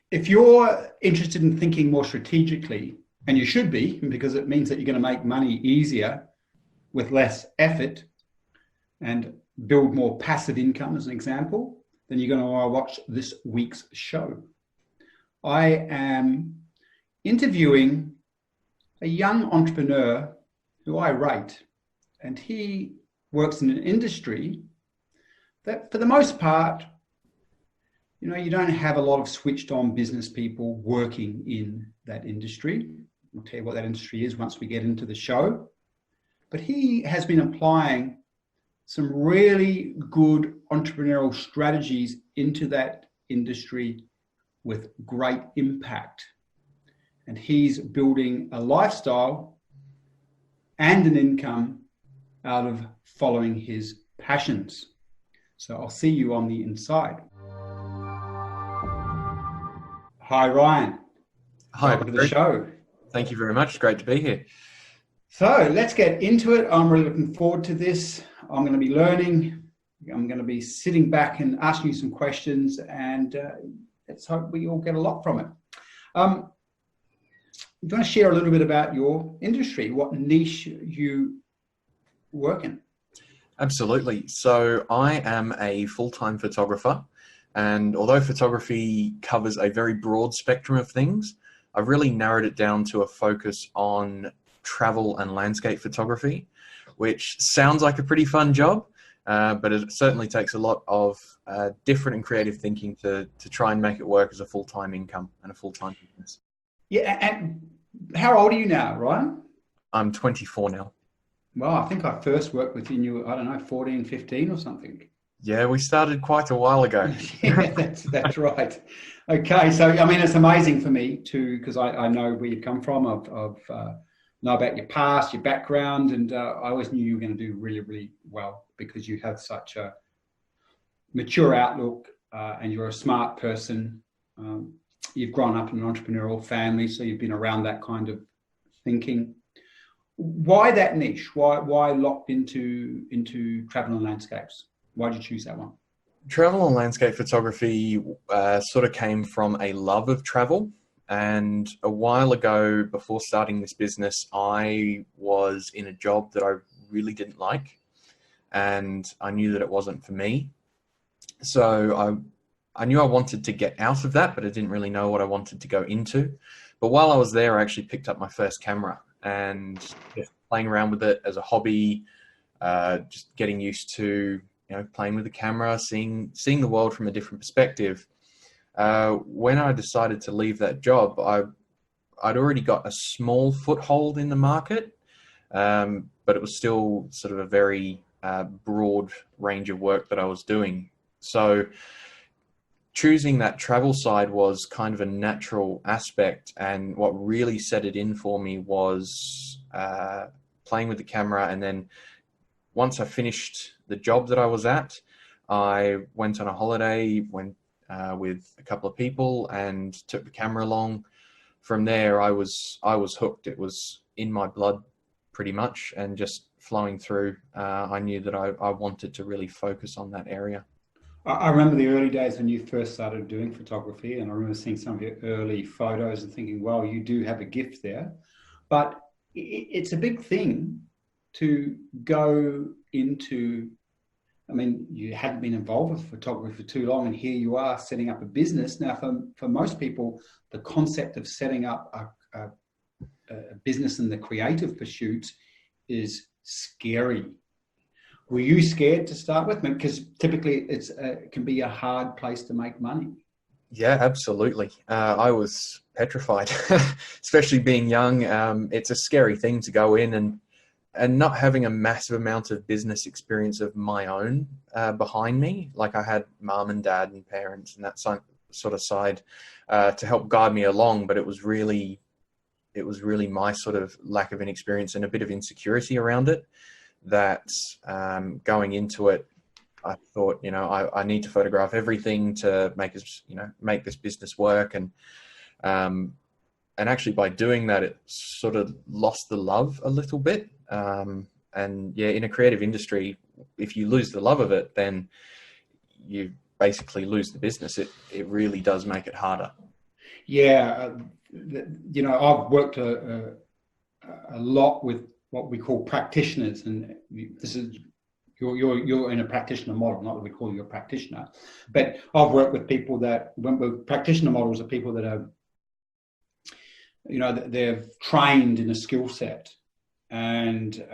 If you're interested in thinking more strategically, and you should be, because it means that you're going to make money easier with less effort and build more passive income, as an example, then you're going to want to watch this week's show. I am interviewing a young entrepreneur who I rate, and he works in an industry that, for the most part, you don't have a lot of switched on business people working in that industry. I'll tell you what that industry is once we get into the show. But he has been applying some really good entrepreneurial strategies into that industry with great impact. And he's building a lifestyle and an income out of following his passions. So I'll see you on the inside. Hi, Ryan. Hi. Welcome to the show. Thank you very much. It's great to be here. So let's get into it. I'm really looking forward to this. I'm going to be learning. I'm going to be sitting back and asking you some questions, and let's hope we all get a lot from it. You want to share a little bit about your industry, what niche you work in? Absolutely. So I am a full-time photographer, and although photography covers a very broad spectrum of things, I've really narrowed it down to a focus on travel and landscape photography, which sounds like a pretty fun job, but it certainly takes a lot of different and creative thinking to try and make it work as a full-time income and a full-time business. Yeah, and how old are you now, Ryan? I'm 24 now. Well, I think I first worked with you, I don't know, 14, 15 or something. Yeah, we started quite a while ago. Yeah, that's right. Okay, so I mean, it's amazing for me too, because I know where you come from. I've know about your past, your background, and I always knew you were going to do really, really well because you have such a mature outlook and you're a smart person. You've grown up in an entrepreneurial family, so you've been around that kind of thinking. Why that niche? Why locked into travel and landscapes? Why did you choose that one? Travel and landscape photography sort of came from a love of travel. And a while ago, before starting this business, I was in a job that I really didn't like. And I knew that it wasn't for me. So I knew I wanted to get out of that, but I didn't really know what I wanted to go into. But while I was there, I actually picked up my first camera and just playing around with it as a hobby, just getting used to playing with the camera, seeing the world from a different perspective. When I decided to leave that job, I'd already got a small foothold in the market, but it was still sort of a very broad range of work that I was doing. So choosing that travel side was kind of a natural aspect, and what really set it in for me was playing with the camera. And then once I finished the job that I was at, I went on a holiday, with a couple of people and took the camera along. From there, I was hooked. It was in my blood pretty much, and just flowing through. I knew that I wanted to really focus on that area. I remember the early days when you first started doing photography, and I remember seeing some of your early photos and thinking, wow, you do have a gift there. But it's a big thing to go into. I mean, you hadn't been involved with photography for too long, and here you are setting up a business. Now, for most people, the concept of setting up a business in the creative pursuits is scary. Were you scared to start with? Because typically it can be a hard place to make money. Yeah, absolutely. I was petrified, especially being young. It's a scary thing to go in and not having a massive amount of business experience of my own behind me. Like I had mom and dad and parents and that sort of side to help guide me along, but it was really my sort of lack of inexperience and a bit of insecurity around it that going into it, I thought, I need to photograph everything to make this business work. And actually by doing that, it sort of lost the love a little bit. And yeah, in a creative industry, if you lose the love of it, then you basically lose the business. It really does make it harder. Yeah, I've worked a lot with what we call practitioners, and this is you're in a practitioner model, not that we call you a practitioner, but I've worked with people that when practitioner models are people that are, they've trained in a skill set, and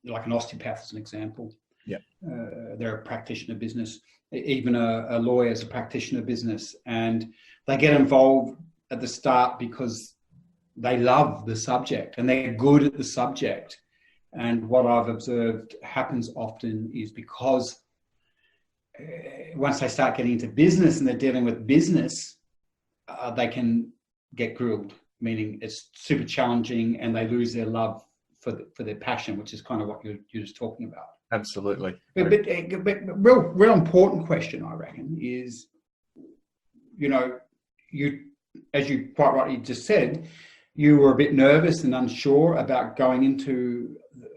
like an osteopath as an example. Yeah, they're a practitioner business. Even a lawyer is a practitioner business, and they get involved at the start because they love the subject and they're good at the subject. And what I've observed happens often is because once they start getting into business and they're dealing with business, they can get grilled, meaning it's super challenging, and they lose their love for their passion, which is kind of what you're just talking about. absolutely. But real important question, I reckon, is, you, as you quite rightly just said, you were a bit nervous and unsure about going into the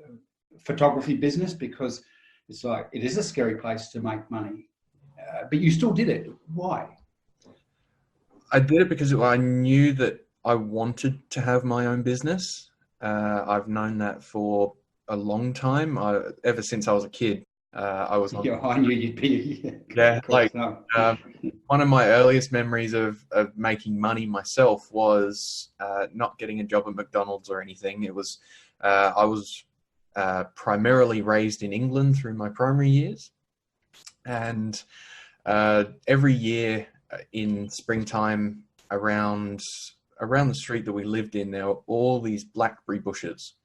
photography business because it's like, it is a scary place to make money, but you still did it. Why? I did it because I knew that I wanted to have my own business. I've known that for a long time. Ever since I was a kid, I was on. Yeah, I knew you'd be. Yeah, like no. one of my earliest memories of making money myself was not getting a job at McDonald's or anything. It was I was primarily raised in England through my primary years, and every year in springtime around the street that we lived in, there were all these blackberry bushes.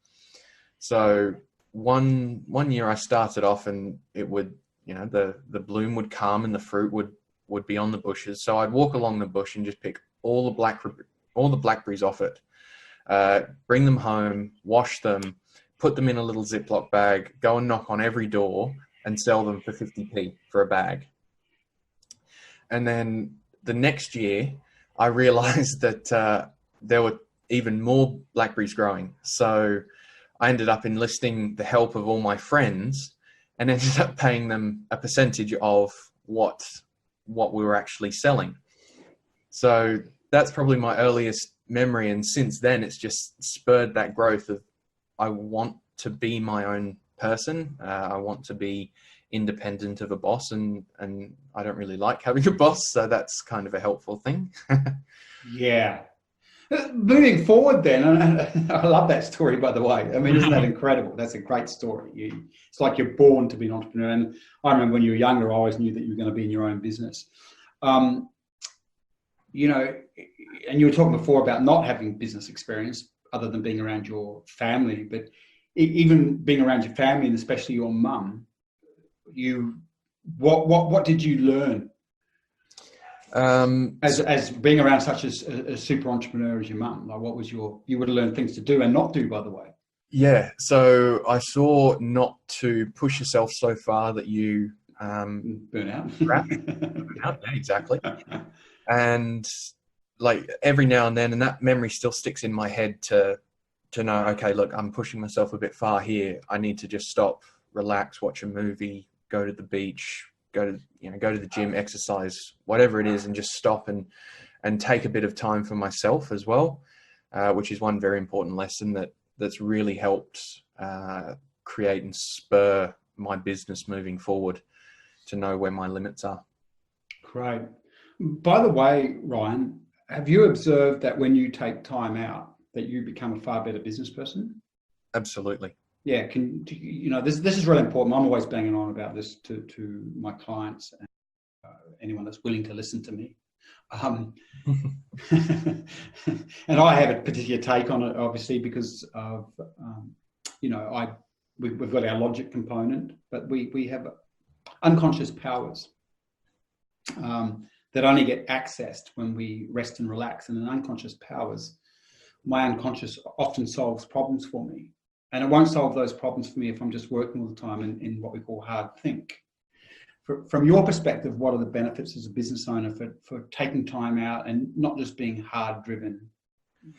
So one year I started off, and it would, the bloom would come and the fruit would be on the bushes. So I'd walk along the bush and just pick all the blackberries off it, bring them home, wash them, put them in a little Ziploc bag, go and knock on every door and sell them for 50p for a bag. And then the next year, I realized that there were even more blackberries growing. So I ended up enlisting the help of all my friends and ended up paying them a percentage of what we were actually selling. So that's probably my earliest memory. And since then, it's just spurred that growth of, I want to be my own person. I want to be independent of a boss, and I don't really like having a boss. So that's kind of a helpful thing. Yeah. Moving forward then, and I love that story, by the way. I mean, isn't that incredible? That's a great story. It's like you're born to be an entrepreneur. And I remember when you were younger, I always knew that you were going to be in your own business. And you were talking before about not having business experience other than being around your family, but even being around your family, and especially your mum, what did you learn? As being around such a super entrepreneur as your mum, like what was you would have learned things to do and not do, by the way. Yeah, so I saw not to push yourself so far that you burn out. Burn out, yeah, exactly. And like every now and then, and that memory still sticks in my head to know, okay, look, I'm pushing myself a bit far here. I need to just stop, relax, watch a movie, go to the beach, go to the gym, exercise, whatever it is, and just stop and take a bit of time for myself as well, which is one very important lesson that's really helped create and spur my business moving forward, to know where my limits are. Great. By the way, Ryan, have you observed that when you take time out, that you become a far better business person? Absolutely. Yeah, this is really important. I'm always banging on about this to my clients and anyone that's willing to listen to me. And I have a particular take on it, obviously, because of we've got our logic component, but we have unconscious powers that only get accessed when we rest and relax. And in unconscious powers, my unconscious often solves problems for me. And it won't solve those problems for me if I'm just working all the time in what we call hard think. From your perspective, what are the benefits as a business owner for taking time out and not just being hard driven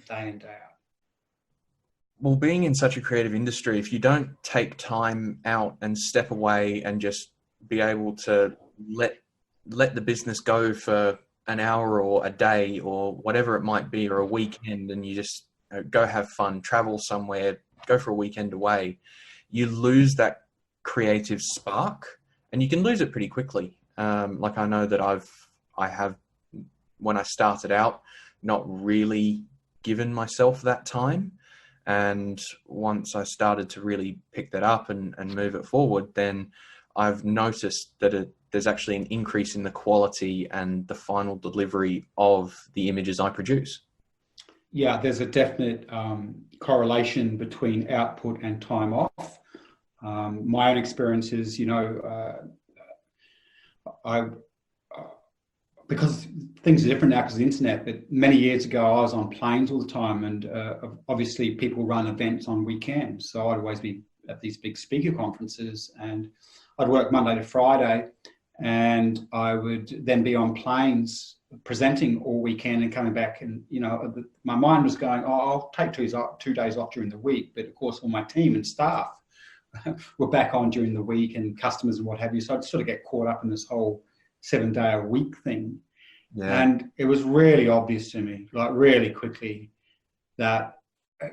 day in, day out? Well, being in such a creative industry, if you don't take time out and step away and just be able to let the business go for an hour or a day or whatever it might be, or a weekend, and you just go have fun, travel somewhere, go for a weekend away, you lose that creative spark, and you can lose it pretty quickly. Like I know that I have, when I started out, not really given myself that time. And once I started to really pick that up and move it forward, then I've noticed that there's actually an increase in the quality and the final delivery of the images I produce. Yeah, there's a definite correlation between output and time off. My own experience is, because things are different now because of the internet, but many years ago I was on planes all the time, and obviously people run events on weekends. So I'd always be at these big speaker conferences, and I'd work Monday to Friday, and I would then be on planes presenting all weekend and coming back, and my mind was going, I'll take 2 days off during the week, but of course all my team and staff were back on during the week, and customers and what have you. So I'd sort of get caught up in this whole 7-day-a-week thing. Yeah. And it was really obvious to me, like really quickly, that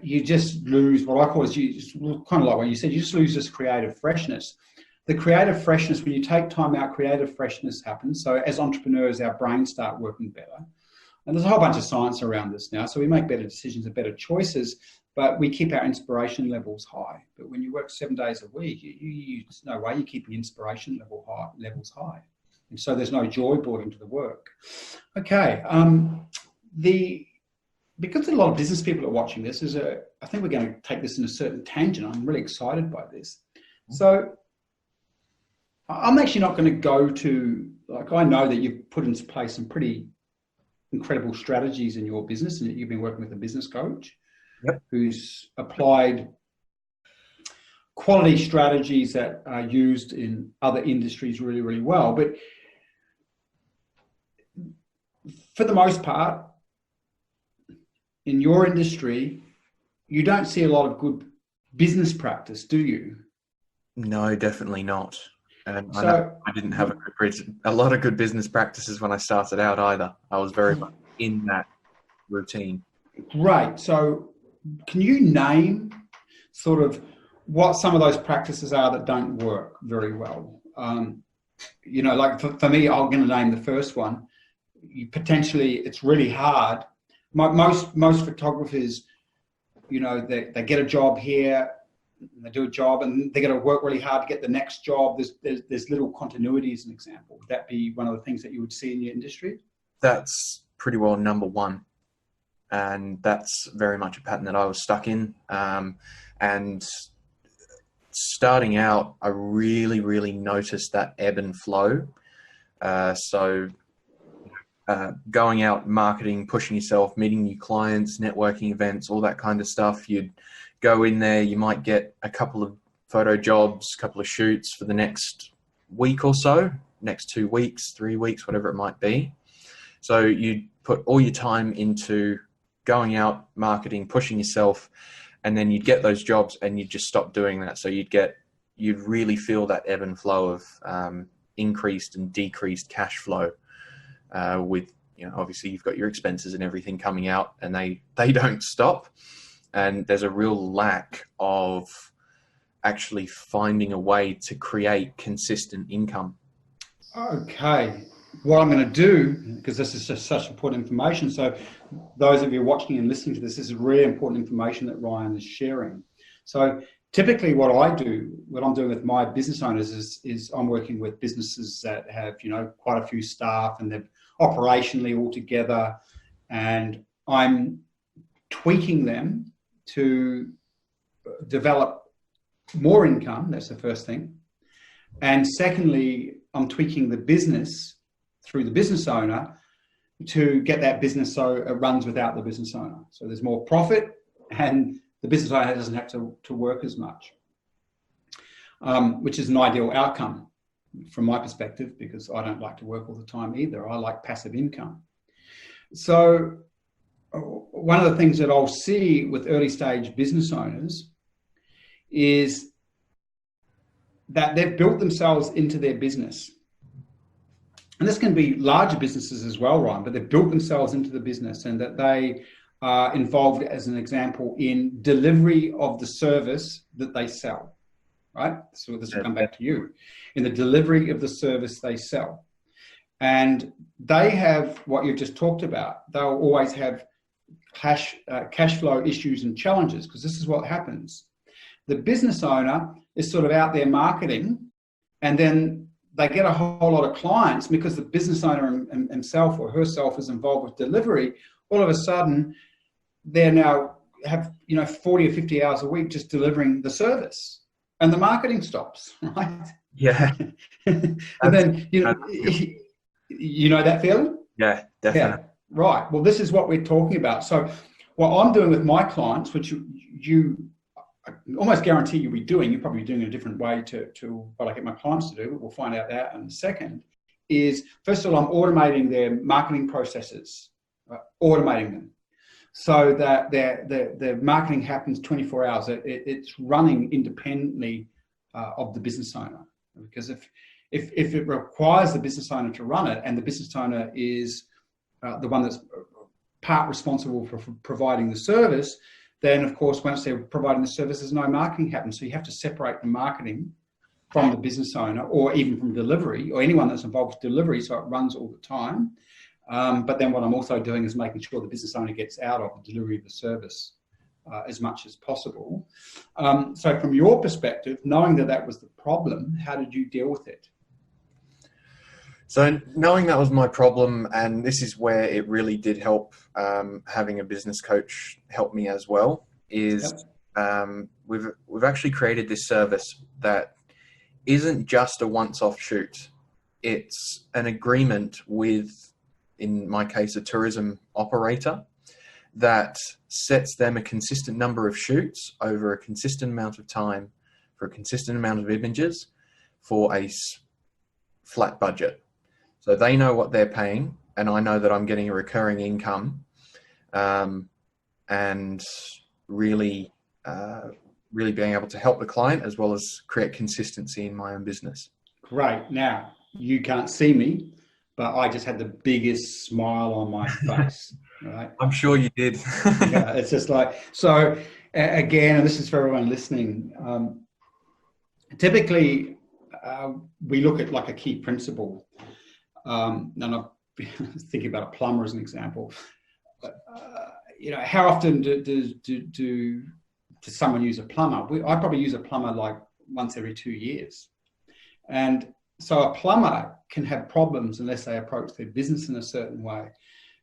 you just lose what I call is, kind of like what you said, you just lose this creative freshness. The creative freshness, when you take time out, creative freshness happens. So as entrepreneurs, our brains start working better. And there's a whole bunch of science around this now. So we make better decisions and better choices, but we keep our inspiration levels high. But when you work 7 days a week, there's no way you're keeping inspiration levels high. And so there's no joy brought into the work. Okay. Because a lot of business people are watching this, I think we're going to take this in a certain tangent. I'm really excited by this. So I'm actually not going to go to, I know that you've put into place some pretty incredible strategies in your business, and you've been working with a business coach. Yep. Who's applied quality strategies that are used in other industries really, really well. But for the most part, in your industry, you don't see a lot of good business practice, do you? No, definitely not. And so, I didn't have a lot of good business practices when I started out either. I was very much in that routine. Great. So can you name sort of what some of those practices are that don't work very well? Like for me, I'm going to name the first one. It's really hard. Most photographers, they get a job here, they do a job, and they're going to work really hard to get the next job. There's little continuity as an example. Would that be one of the things that you would see in your industry? That's pretty well number one. And that's very much a pattern that I was stuck in. And starting out, I really, really noticed that ebb and flow. Going out, marketing, pushing yourself, meeting new clients, networking events, all that kind of stuff. You'd go in there, you might get a couple of photo jobs, a couple of shoots for the next week or so, next 2 weeks, 3 weeks, whatever it might be. So you'd put all your time into going out, marketing, pushing yourself, and then you'd get those jobs and you'd just stop doing that. So you'd really feel that ebb and flow of increased and decreased cash flow with, obviously you've got your expenses and everything coming out, and they don't stop. And there's a real lack of actually finding a way to create consistent income. Okay. What I'm going to do, because this is just such important information, so those of you watching and listening to this is really important information that Ryan is sharing. So typically what I'm doing with my business owners is I'm working with businesses that have, quite a few staff, and they're operationally all together, and I'm tweaking them to develop more income. That's the first thing. And secondly, I'm tweaking the business through the business owner to get that business so it runs without the business owner. So there's more profit, and the business owner doesn't have to work as much, which is an ideal outcome from my perspective, because I don't like to work all the time either. I like passive income. So one of the things that I'll see with early stage business owners is that they've built themselves into their business. and this can be larger businesses as well, Ryan, but they've built themselves into the business, and that they are involved, as an example, in delivery of the service that they sell, right? So this will come back to you. In the delivery of the service they sell. And they have what you've just talked about. They'll always have cash flow issues and challenges, because this is what happens. The business owner is sort of out there marketing, and then they get a whole lot of clients because the business owner himself or herself is involved with delivery. All of a sudden, they now have 40 or 50 hours a week just delivering the service, and the marketing stops, right? Yeah. And then you know that feeling? Yeah, definitely. Yeah, right. Well, this is what we're talking about. So what I'm doing with my clients, which you I almost guarantee you'll be doing, you're probably doing it a different way to what I get my clients to do, but we'll find out that in a second, is first of all, I'm automating their marketing processes, right? Automating them so that their marketing happens 24 hours. It's running independently of the business owner. Because if it requires the business owner to run it, and the business owner is the one that's part responsible for providing the service, then of course, once they're providing the service, there's no marketing happens. So you have to separate the marketing from the business owner, or even from delivery, or anyone that's involved with delivery, so it runs all the time. But then what I'm also doing is making sure the business owner gets out of the delivery of the service as much as possible. So from your perspective, knowing that was the problem, how did you deal with it? So knowing that was my problem, and this is where it really did help having a business coach help me as well, is we've actually created this service that isn't just a once-off shoot. It's an agreement with, in my case, a tourism operator that sets them a consistent number of shoots over a consistent amount of time for a consistent amount of images for a flat budget. So they know what they're paying, and I know that I'm getting a recurring income, and really being able to help the client as well as create consistency in my own business. Great. Now, you can't see me, but I just had the biggest smile on my face. Right. I'm sure you did. Yeah, it's just like, so again, and this is for everyone listening, typically we look at like a key principle. And I'm thinking about a plumber as an example. How often does someone use a plumber? I probably use a plumber like once every 2 years. And so a plumber can have problems unless they approach their business in a certain way.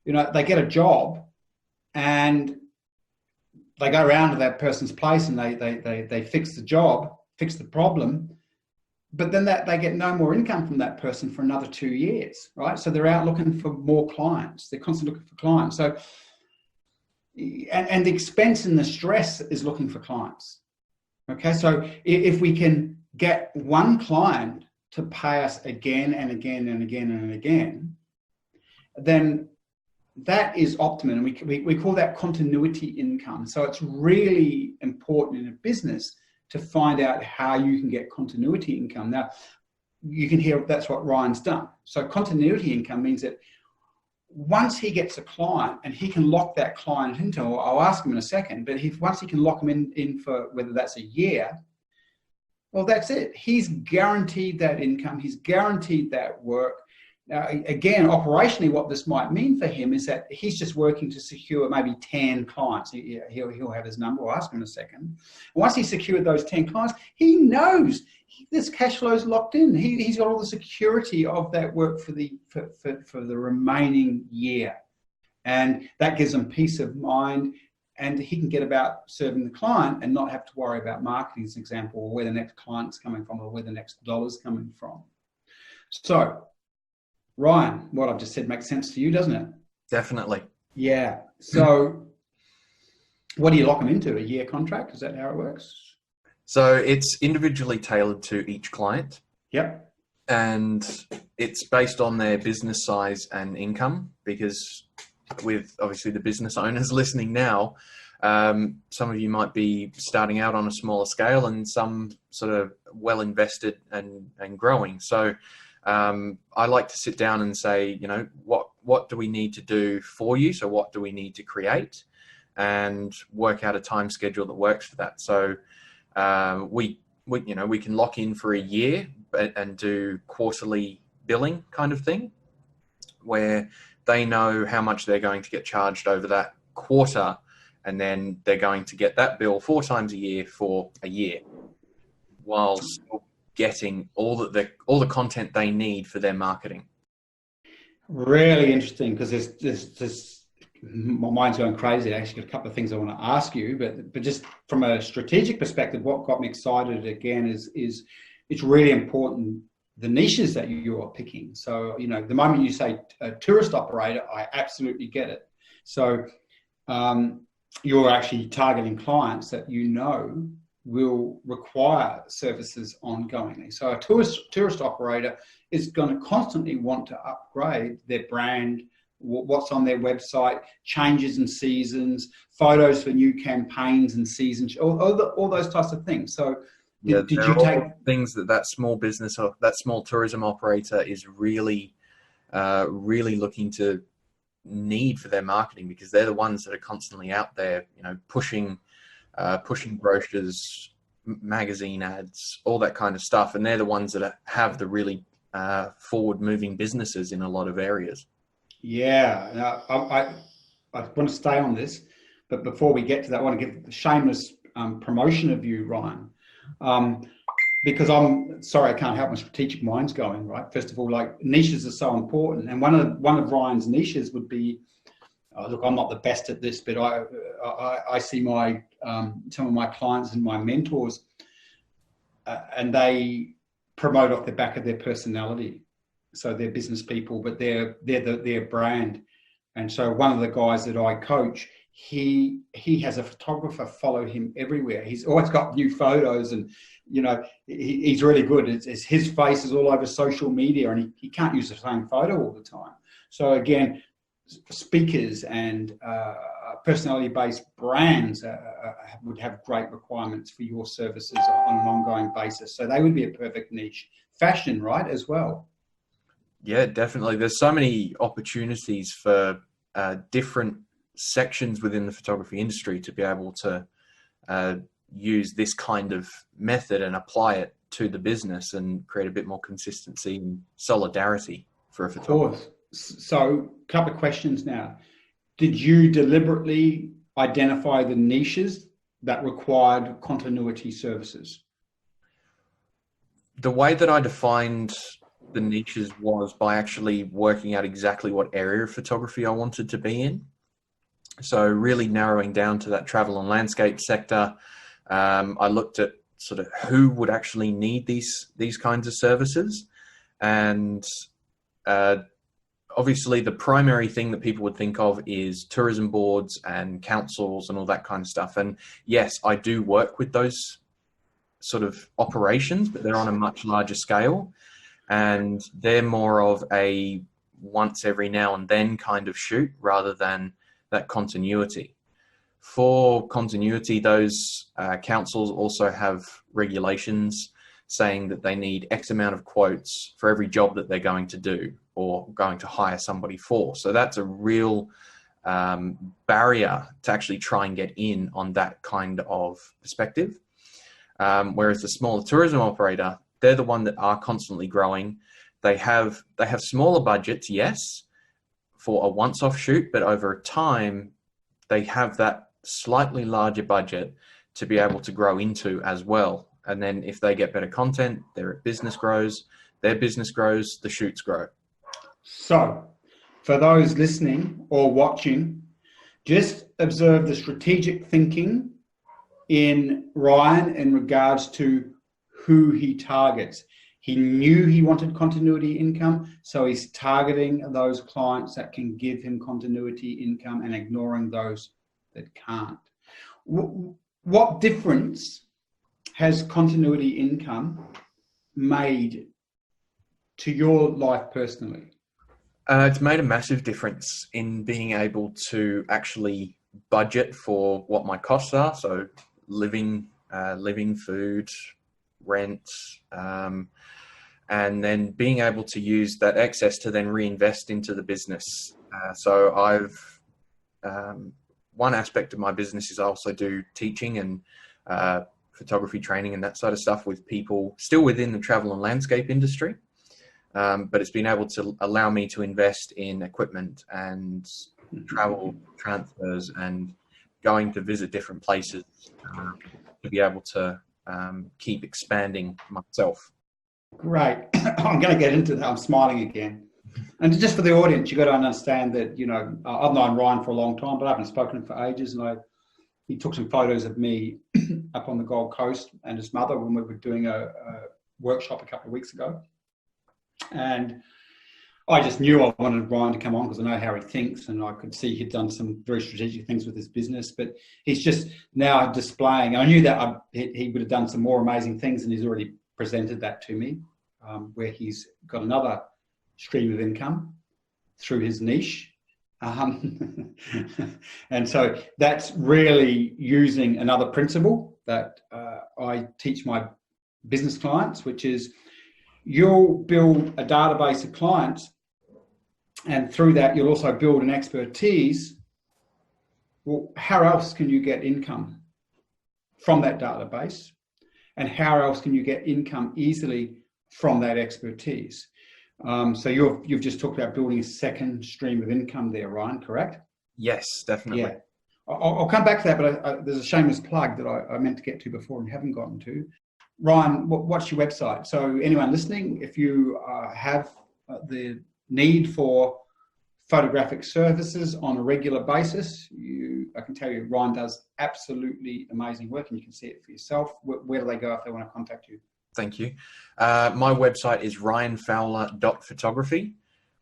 They get a job and they go around to that person's place and they fix the job, fix the problem, but then they get no more income from that person for another 2 years, right? So they're out looking for more clients. They're constantly looking for clients. So, and the expense and the stress is looking for clients. Okay, so if we can get one client to pay us again and again and again and again, then that is optimum. We call that continuity income. So it's really important in a business to find out how you can get continuity income. Now, you can hear that's what Ryan's done. So continuity income means that once he gets a client and he can lock that client into, I'll ask him in a second, but once he can lock him in for whether that's a year, well, that's it. He's guaranteed that income. He's guaranteed that work. Now, again, operationally, what this might mean for him is that he's just working to secure maybe 10 clients. He'll have his number. I'll ask him in a second. Once he's secured those 10 clients, he knows this cash flow is locked in. He's got all the security of that work for the remaining year. And that gives him peace of mind. And he can get about serving the client and not have to worry about marketing, as an example, or where the next client's coming from or where the next dollar's coming from. So, Ryan, what I've just said makes sense to you, doesn't it? Definitely. Yeah. So what do you lock them into? A year contract? Is that how it works? So it's individually tailored to each client. Yep. And it's based on their business size and income, because with obviously the business owners listening now, some of you might be starting out on a smaller scale and some sort of well invested and growing. So I like to sit down and say, you know, what do we need to do for you? So what do we need to create, and work out a time schedule that works for that. So we can lock in for a year and do quarterly billing kind of thing, where they know how much they're going to get charged over that quarter, and then they're going to get that bill 4 times a year for a year, while still getting all the content they need for their marketing. Really interesting, because there's my mind's going crazy. I actually got a couple of things I want to ask you, but just from a strategic perspective, what got me excited again is it's really important the niches that you are picking. So, you know, the moment you say a tourist operator, I absolutely get it. So you're actually targeting clients that you know will require services ongoingly. So a tourist operator is going to constantly want to upgrade their brand, what's on their website, changes in seasons, photos for new campaigns and seasons, all those types of things. So did you take things that small business or that small tourism operator is really looking to need for their marketing, because they're the ones that are constantly out there, you know, pushing brochures, magazine ads, all that kind of stuff, and they're the ones that have the really forward-moving businesses in a lot of areas. Yeah, I want to stay on this, but before we get to that, I want to give a shameless promotion of you, Ryan. Because I'm sorry, I can't help my strategic mind's going, right? First of all, like, niches are so important. And one of Ryan's niches would be, look, I'm not the best at this, but I see my some of my clients and my mentors, and they promote off the back of their personality. So they're business people, but they're their brand. And so one of the guys that I coach, he has a photographer follow him everywhere. He's always got new photos, and you know, he's really good. It's his face is all over social media, and he can't use the same photo all the time. So again, speakers and personality-based brands would have great requirements for your services on an ongoing basis. So they would be a perfect niche. Fashion, right, as well. Yeah, definitely. There's so many opportunities for different sections within the photography industry to be able to use this kind of method and apply it to the business and create a bit more consistency and solidarity for a photographer. Of course. So a couple of questions now. Did you deliberately identify the niches that required continuity services? The way that I defined the niches was by actually working out exactly what area of photography I wanted to be in. So really narrowing down to that travel and landscape sector. I looked at sort of who would actually need these kinds of services. And obviously the primary thing that people would think of is tourism boards and councils and all that kind of stuff. And yes, I do work with those sort of operations, but they're on a much larger scale. And they're more of a once every now and then kind of shoot rather than that continuity. For continuity, those councils also have regulations saying that they need X amount of quotes for every job that they're going to do or going to hire somebody for. So that's a real barrier to actually try and get in on that kind of perspective. Whereas the smaller tourism operator, they're the one that are constantly growing. They have smaller budgets, yes, for a once-off shoot, but over time, they have that slightly larger budget to be able to grow into as well. And then if they get better content, their business grows, the shoots grow. So for those listening or watching, just observe the strategic thinking in Ryan in regards to who he targets. He knew he wanted continuity income, so he's targeting those clients that can give him continuity income and ignoring those that can't. What difference has continuity income made to your life personally? It's made a massive difference in being able to actually budget for what my costs are. So living, food, rent, and then being able to use that excess to then reinvest into the business. So one aspect of my business is I also do teaching and photography training and that sort of stuff with people still within the travel and landscape industry. But it's been able to allow me to invest in equipment and travel transfers and going to visit different places to be able to keep expanding myself. Great. I'm going to get into that. I'm smiling again. And just for the audience, you've got to understand that, you know, I've known Ryan for a long time, but I haven't spoken to him for ages. And he took some photos of me up on the Gold Coast and his mother when we were doing a workshop a couple of weeks ago. And I just knew I wanted Ryan to come on because I know how he thinks, and I could see he'd done some very strategic things with his business. But he's just now displaying. I knew that he would have done some more amazing things, and he's already presented that to me, where he's got another stream of income through his niche. And so that's really using another principle that I teach my business clients, which is you'll build a database of clients, and through that you'll also build an expertise. Well, how else can you get income from that database? And how else can you get income easily from that expertise? So you've just talked about building a second stream of income there, Ryan, correct? Yes, definitely. Yeah. I'll come back to that, but there's a shameless plug that I meant to get to before and haven't gotten to. Ryan, what's your website? So anyone listening, if you have the need for photographic services on a regular basis, I can tell you Ryan does absolutely amazing work, and you can see it for yourself. Where do they go if they want to contact you? Thank you. My website is ryanfowler.photography,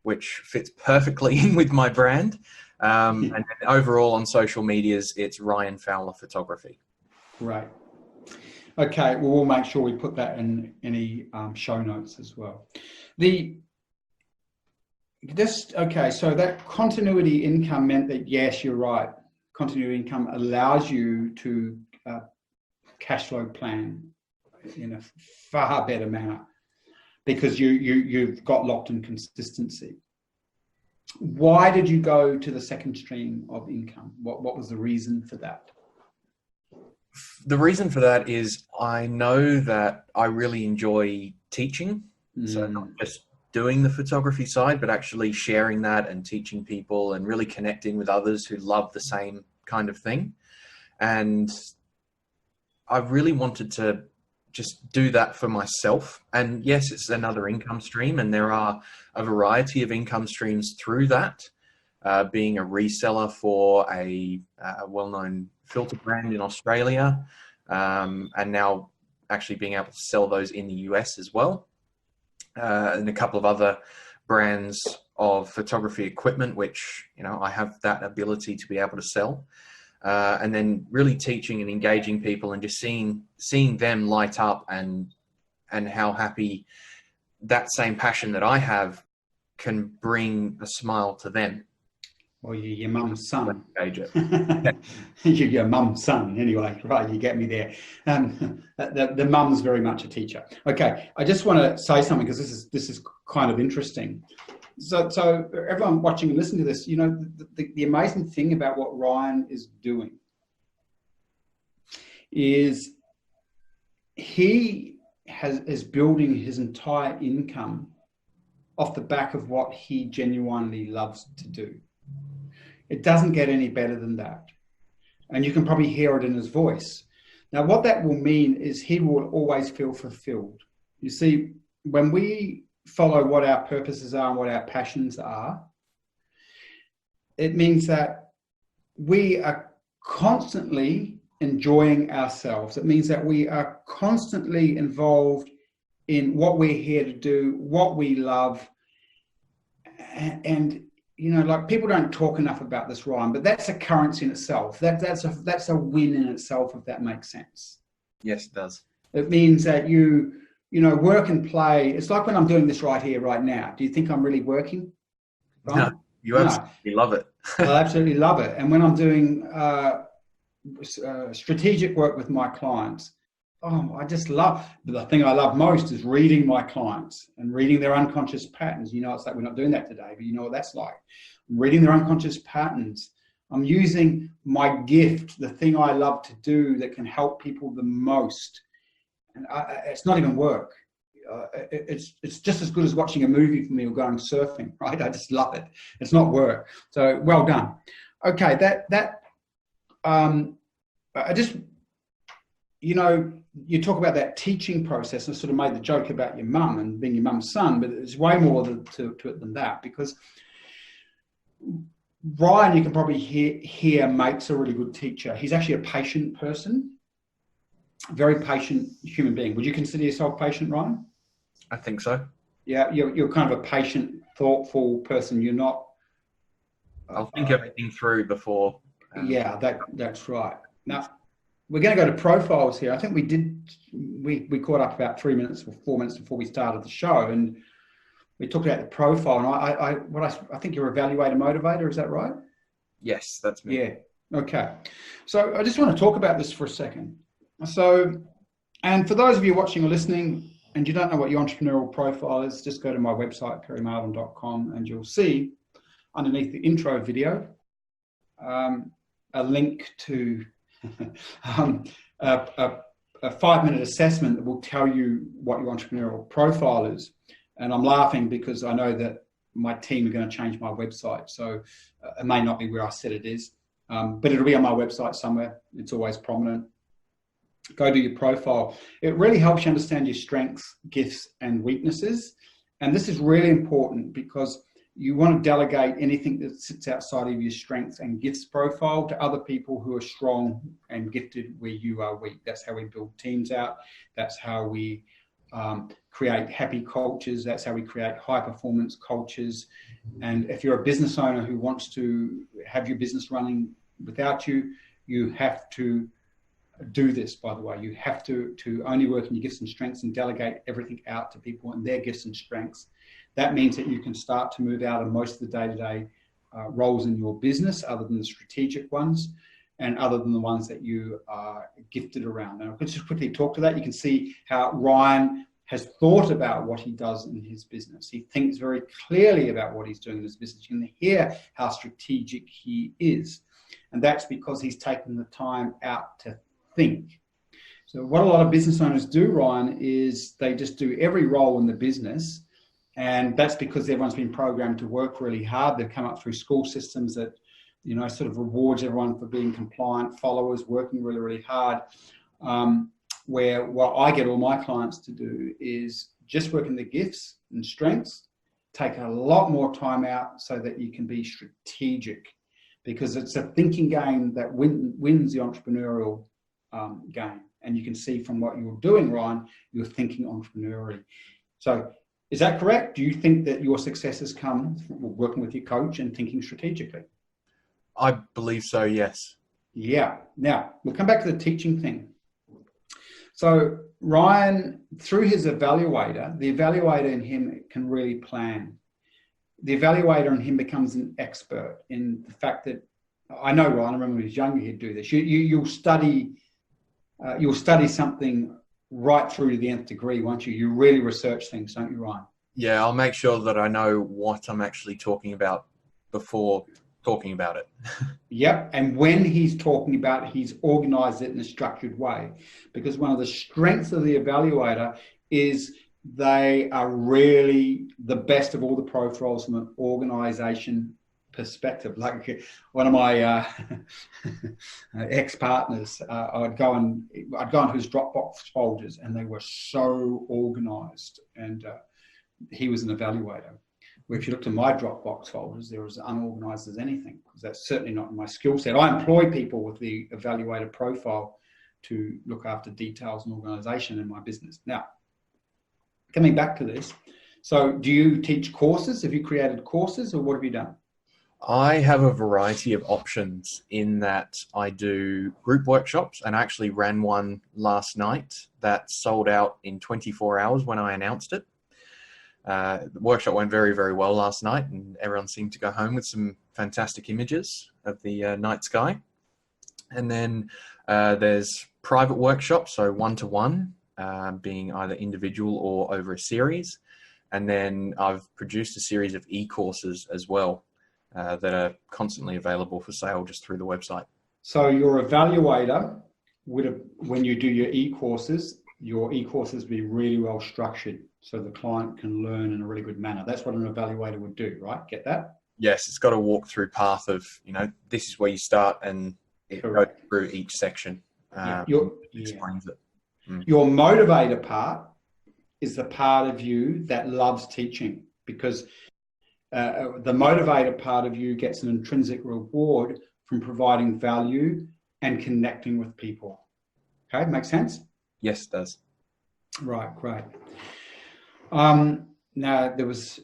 which fits perfectly in with my brand. And then overall on social medias, it's Ryan Fowler Photography. Great. Okay, well, we'll make sure we put that in any show notes as well. So that continuity income meant that, yes, you're right. Continuity income allows you to cash flow plan in a far better manner because you've got locked in consistency. Why did you go to the second stream of income? What was the reason for that? The reason for that is I know that I really enjoy teaching. So not just doing the photography side, but actually sharing that and teaching people and really connecting with others who love the same kind of thing. And I really wanted to just do that for myself. And yes, it's another income stream, and there are a variety of income streams through that. Being a reseller for a well-known filter brand in Australia, and now actually being able to sell those in the US as well, and a couple of other brands of photography equipment, which, you know, I have that ability to be able to sell, and then really teaching and engaging people and just seeing them light up and how happy that same passion that I have can bring a smile to them. Or your mum's son. Yeah. Your mum's son, anyway, right? You get me there. The mum's very much a teacher. Okay, I just want to say something because this is kind of interesting. So everyone watching and listening to this, you know, the amazing thing about what Ryan is doing is he is building his entire income off the back of what he genuinely loves to do. It doesn't get any better than that. And you can probably hear it in his voice. Now, what that will mean is he will always feel fulfilled. You see, when we follow what our purposes are and what our passions are, it means that we are constantly enjoying ourselves. It means that we are constantly involved in what we're here to do, what we love, and you know, like people don't talk enough about this, Ryan, but that's a currency in itself. That's a win in itself, if that makes sense. Yes, it does. It means that you know, work and play. It's like when I'm doing this right here, right now. Do you think I'm really working? Ryan? No, you absolutely love it. I absolutely love it. And when I'm doing strategic work with my clients, Oh, I just love, the thing I love most is reading my clients and reading their unconscious patterns. It's like we're not doing that today, but you know what that's like. Reading their unconscious patterns. I'm using my gift, the thing I love to do that can help people the most. And it's not even work. It's just as good as watching a movie for me or going surfing, right? I just love it. It's not work. So well done. Okay, I just, you talk about that teaching process. I sort of made the joke about your mum and being your mum's son, but there's way more to it than that, because Ryan, you can probably hear makes a really good teacher. He's actually a patient person, very patient human being. Would you consider yourself patient, Ryan? I think so. Yeah, you're kind of a patient, thoughtful person. You're not. I'll think everything through before. Yeah, that's right. Now, we're going to go to profiles here. I think we caught up about 3 minutes or 4 minutes before we started the show, and we talked about the profile. And I think you're evaluator motivator. Is that right? Yes, that's me. Yeah. Okay. So I just want to talk about this for a second. So, and for those of you watching or listening, and you don't know what your entrepreneurial profile is, just go to my website, kerrymardon.com, and you'll see underneath the intro video a link to a 5-minute assessment that will tell you what your entrepreneurial profile is. And I'm laughing because I know that my team are going to change my website. So it may not be where I said it is, but it'll be on my website somewhere. It's always prominent. Go to your profile. It really helps you understand your strengths, gifts, and weaknesses. And this is really important because you want to delegate anything that sits outside of your strengths and gifts profile to other people who are strong and gifted where you are weak. That's how we build teams out. That's how we create happy cultures. That's how we create high performance cultures. And if you're a business owner who wants to have your business running without you, you have to do this, by the way. You have to only work in your gifts and strengths and delegate everything out to people and their gifts and strengths. That means that you can start to move out of most of the day-to-day roles in your business, other than the strategic ones and other than the ones that you are gifted around. And I'll just quickly talk to that. You can see how Ryan has thought about what he does in his business. He thinks very clearly about what he's doing in his business. You can hear how strategic he is. And that's because he's taken the time out to think. So what a lot of business owners do, Ryan, is they just do every role in the business. And that's because everyone's been programmed to work really hard. They've come up through school systems that, sort of rewards everyone for being compliant followers, working really, really hard. Where what I get all my clients to do is just work in the gifts and strengths, take a lot more time out so that you can be strategic, because it's a thinking game that wins the entrepreneurial game. And you can see from what you're doing, Ryan, you're thinking entrepreneurially. So is that correct? Do you think that your success has come from working with your coach and thinking strategically? I believe so, yes. Yeah. Now, we'll come back to the teaching thing. So Ryan, through his evaluator, the evaluator in him can really plan. The evaluator in him becomes an expert in the fact that, I know Ryan, I remember when he was younger, he'd do this. You'll study something right through to the nth degree, won't you? You really research things, don't you, Ryan? Yeah, I'll make sure that I know what I'm actually talking about before talking about it. Yep. And when he's talking about it, he's organized it in a structured way. Because one of the strengths of the evaluator is they are really the best of all the profiles from an organization perspective. Like one of my ex-partners, I'd go into his Dropbox folders and they were so organized, and he was an evaluator. Where if you looked at my Dropbox folders, they're as unorganized as anything, because that's certainly not my skill set. I employ people with the evaluator profile to look after details and organization in my business. Now, coming back to this, so do you teach courses? Have you created courses, or what have you done? I have a variety of options in that I do group workshops, and I actually ran one last night that sold out in 24 hours when I announced it. The workshop went very, very well last night, and everyone seemed to go home with some fantastic images of the night sky. And then there's private workshops, so one-to-one, being either individual or over a series. And then I've produced a series of e-courses as well that are constantly available for sale just through the website. So your evaluator would have, when you do your e-courses be really well structured so the client can learn in a really good manner. That's what an evaluator would do, right? Get that? Yes, it's got a walk-through path of, this is where you start, and it goes through each section. Explains it. Your motivator part is the part of you that loves teaching, because the motivator part of you gets an intrinsic reward from providing value and connecting with people. Okay, makes sense? Yes, it does. Right, great. Now there was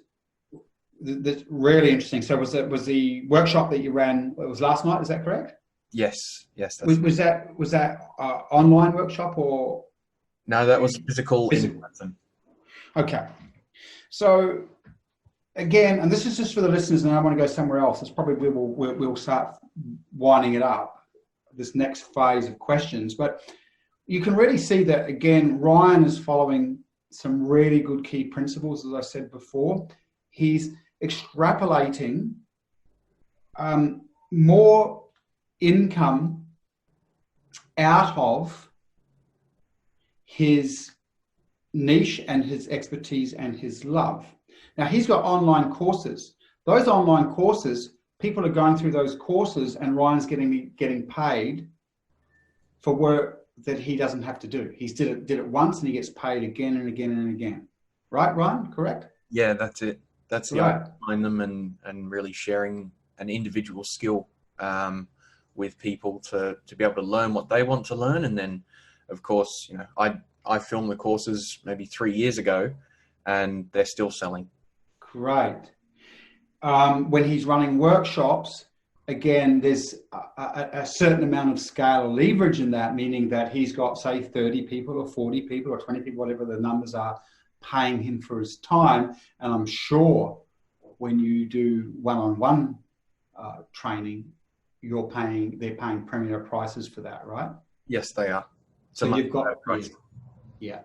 that's really interesting. So was the workshop that you ran? It was last night. Is that correct? Yes. That's was that online workshop or? No, that was physical. In person. Okay. So again, and this is just for the listeners, and I want to go somewhere else. It's probably we'll start winding it up, this next phase of questions. But you can really see that, again, Ryan is following some really good key principles, as I said before. He's extrapolating more income out of his niche and his expertise and his love. Now, he's got online courses. Those online courses, people are going through those courses, and Ryan's getting paid for work that he doesn't have to do. He did it once, and he gets paid again and again and again. Right, Ryan? Correct? Yeah, that's it. That's the right. idea behind them, and really sharing an individual skill with people to be able to learn what they want to learn. And then, of course, I filmed the courses maybe 3 years ago, and they're still selling. Great. When he's running workshops, again, there's a certain amount of scale or leverage in that, meaning that he's got, say, 30 people or 40 people or 20 people, whatever the numbers are, paying him for his time. And I'm sure when you do one-on-one training, they're paying premier prices for that, right? Yes, they are. So you've got,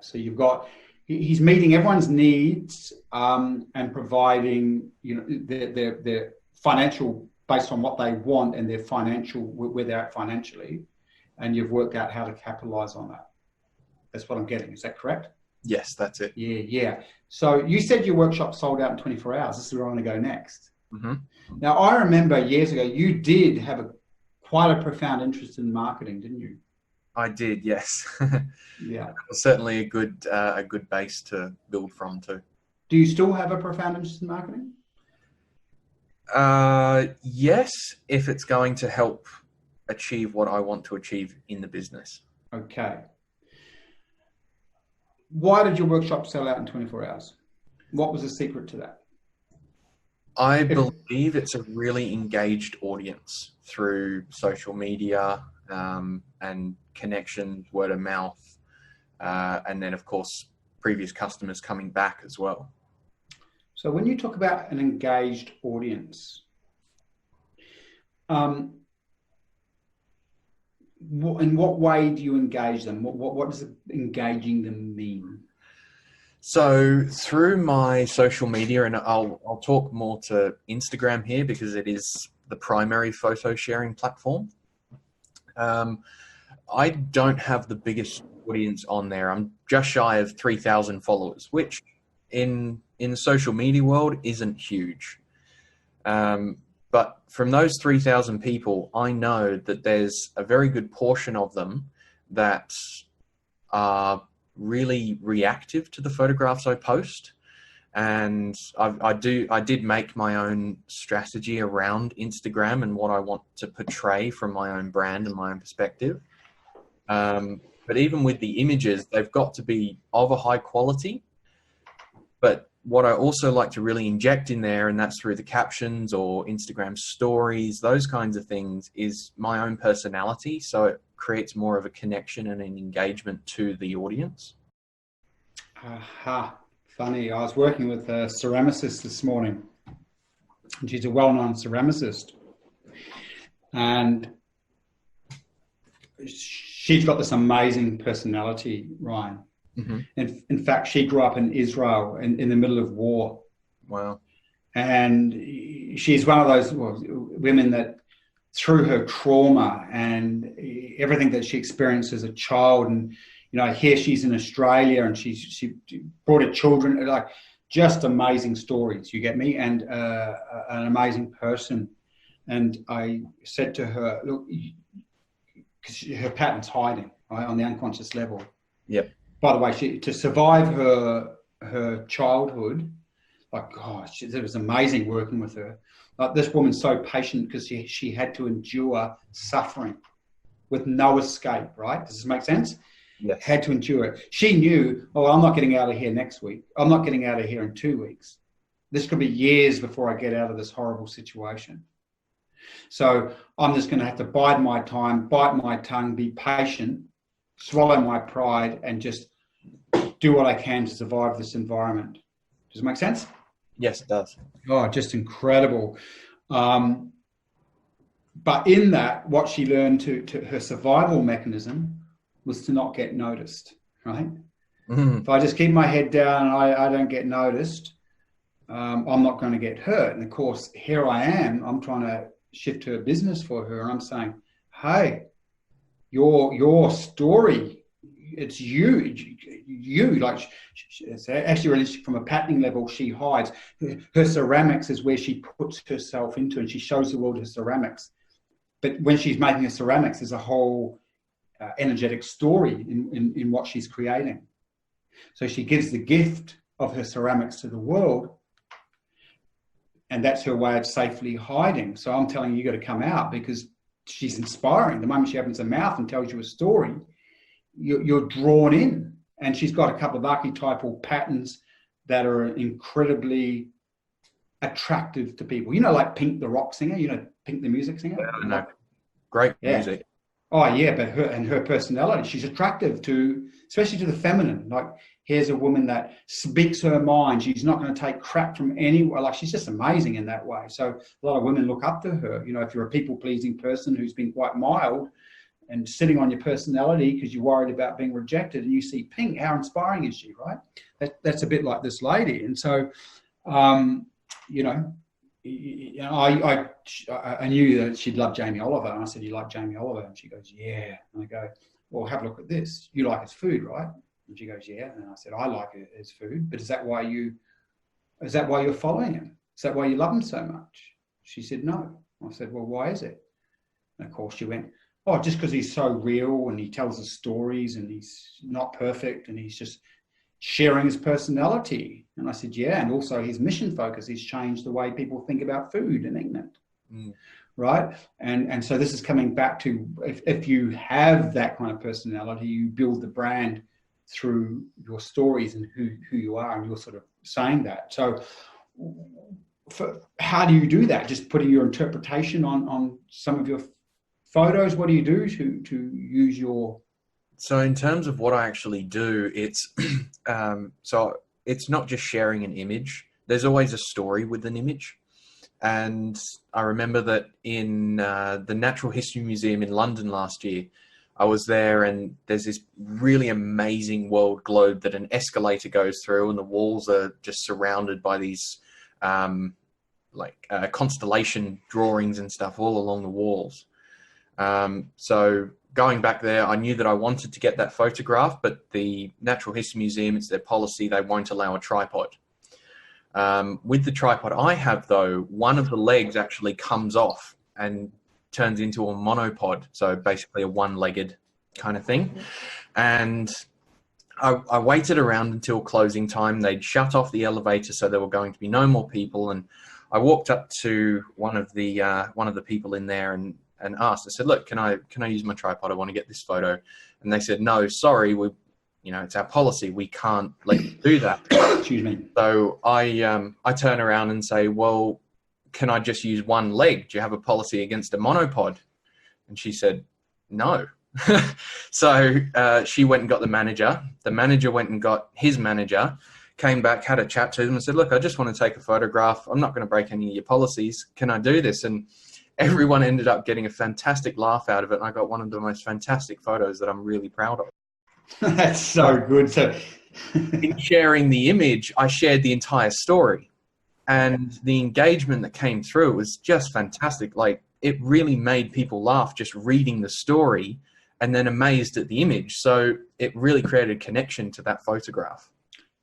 so you've got, he's meeting everyone's needs and providing, their financial, based on what they want and their financial, where they're at financially, and you've worked out how to capitalize on that. That's what I'm getting. Is that correct? Yes, that's it. Yeah. So you said your workshop sold out in 24 hours. This is where I want to go next. Mm-hmm. Now, I remember years ago, you did have quite a profound interest in marketing, didn't you? I did, yes. Yeah. It was certainly a good base to build from too. Do you still have a profound interest in marketing? Yes, if it's going to help achieve what I want to achieve in the business. Okay. Why did your workshop sell out in 24 hours? What was the secret to that? I believe it's a really engaged audience through social media and connections, word of mouth, and then, of course, previous customers coming back as well. So when you talk about an engaged audience, in what way do you engage them? What does engaging them mean? So through my social media, and I'll talk more to Instagram here because it is the primary photo sharing platform. I don't have the biggest audience on there. I'm just shy of 3,000 followers, which in the social media world isn't huge. But from those 3,000 people, I know that there's a very good portion of them that are really reactive to the photographs I post. And I did make my own strategy around Instagram and what I want to portray from my own brand and my own perspective. But even with the images, they've got to be of a high quality. But what I also like to really inject in there, and that's through the captions or Instagram stories, those kinds of things, is my own personality. So it creates more of a connection and an engagement to the audience. Aha. Funny. I was working with a ceramicist this morning, and she's a well-known ceramicist. And she's got this amazing personality, Ryan. Mm-hmm. In fact, she grew up in Israel in the middle of war. Wow. And she's one of those women that, through her trauma and everything that she experienced as a child, and here she's in Australia and she brought her children, like, just amazing stories. You get me? And an amazing person. And I said to her, look, because her pattern's hiding, right, on the unconscious level. Yep. By the way, to survive her childhood, like, gosh, it was amazing working with her. Like, this woman's so patient because she had to endure suffering with no escape, right? Does this make sense? Yes. Had to endure it. She knew, I'm not getting out of here next week. I'm not getting out of here in 2 weeks. This could be years before I get out of this horrible situation. So I'm just going to have to bide my time, bite my tongue, be patient, swallow my pride, and just do what I can to survive this environment. Does it make sense? Yes, it does. Oh, just incredible. But in that, what she learned to her survival mechanism was to not get noticed, right? Mm-hmm. If I just keep my head down and I don't get noticed, I'm not going to get hurt. And of course, here I am, I'm trying to shift her business for her. And I'm saying, hey, your story, it's you, like, it's actually really, from a patterning level, she hides. Her ceramics is where she puts herself into, and she shows the world her ceramics. But when she's making her ceramics, there's a whole energetic story in what she's creating. So she gives the gift of her ceramics to the world, and that's her way of safely hiding. So I'm telling you, you got to come out, because she's inspiring. The moment she opens her mouth and tells you a story, you're drawn in. And she's got a couple of archetypal patterns that are incredibly attractive to people. Like Pink, the rock singer, Pink, the music singer. Yeah, I know. Great music. Oh yeah, but her personality, she's attractive to, especially to the feminine. Like, here's a woman that speaks her mind. She's not going to take crap from anyone. Like, she's just amazing in that way. So a lot of women look up to her. If you're a people-pleasing person who's been quite mild and sitting on your personality because you're worried about being rejected, and you see Pink, how inspiring is she, right? That's a bit like this lady. And so, I knew that she'd love Jamie Oliver, and I said, "You like Jamie Oliver?" And she goes, "Yeah." And I go, "Well, have a look at this. You like his food, right?" And she goes, "Yeah." And I said, "I like his food, but is that why you're following him? Is that why you love him so much?" She said, "No." I said, "Well, why is it?" And of course she went, "Oh, just because he's so real and he tells us stories and he's not perfect and he's just sharing his personality." And I said, "Yeah, and also his mission focus. He's changed the way people think about food and eating it." Right? And so this is coming back to, if you have that kind of personality, you build the brand through your stories and who you are, and you're sort of saying that. So how do you do that? Just putting your interpretation on some of your photos? What do you do to use your... So in terms of what I actually do, it's so it's not just sharing an image. There's always a story with an image. And I remember that in the Natural History Museum in London last year, I was there, and there's this really amazing world globe that an escalator goes through, and the walls are just surrounded by these constellation drawings and stuff all along the walls. So going back there, I knew that I wanted to get that photograph, but the Natural History Museum, it's their policy, they won't allow a tripod. With the tripod I have, though, one of the legs actually comes off and turns into a monopod, so basically a one-legged kind of thing. And I waited around until closing time. They'd shut off the elevator, so there were going to be no more people. And I walked up to one of the people in there and asked. I said, "Look, can I use my tripod? I want to get this photo." And they said, "No, sorry, it's our policy. We can't let you do that." Excuse me. So I turn around and say, "Well, can I just use one leg? Do you have a policy against a monopod?" And she said, "No." So she went and got the manager. The manager went and got his manager, came back, had a chat to them and said, "Look, I just want to take a photograph. I'm not going to break any of your policies. Can I do this?" And everyone ended up getting a fantastic laugh out of it. And I got one of the most fantastic photos that I'm really proud of. That's so good. So in sharing the image, I shared the entire story, and the engagement that came through was just fantastic. Like, it really made people laugh just reading the story and then amazed at the image. So it really created a connection to that photograph.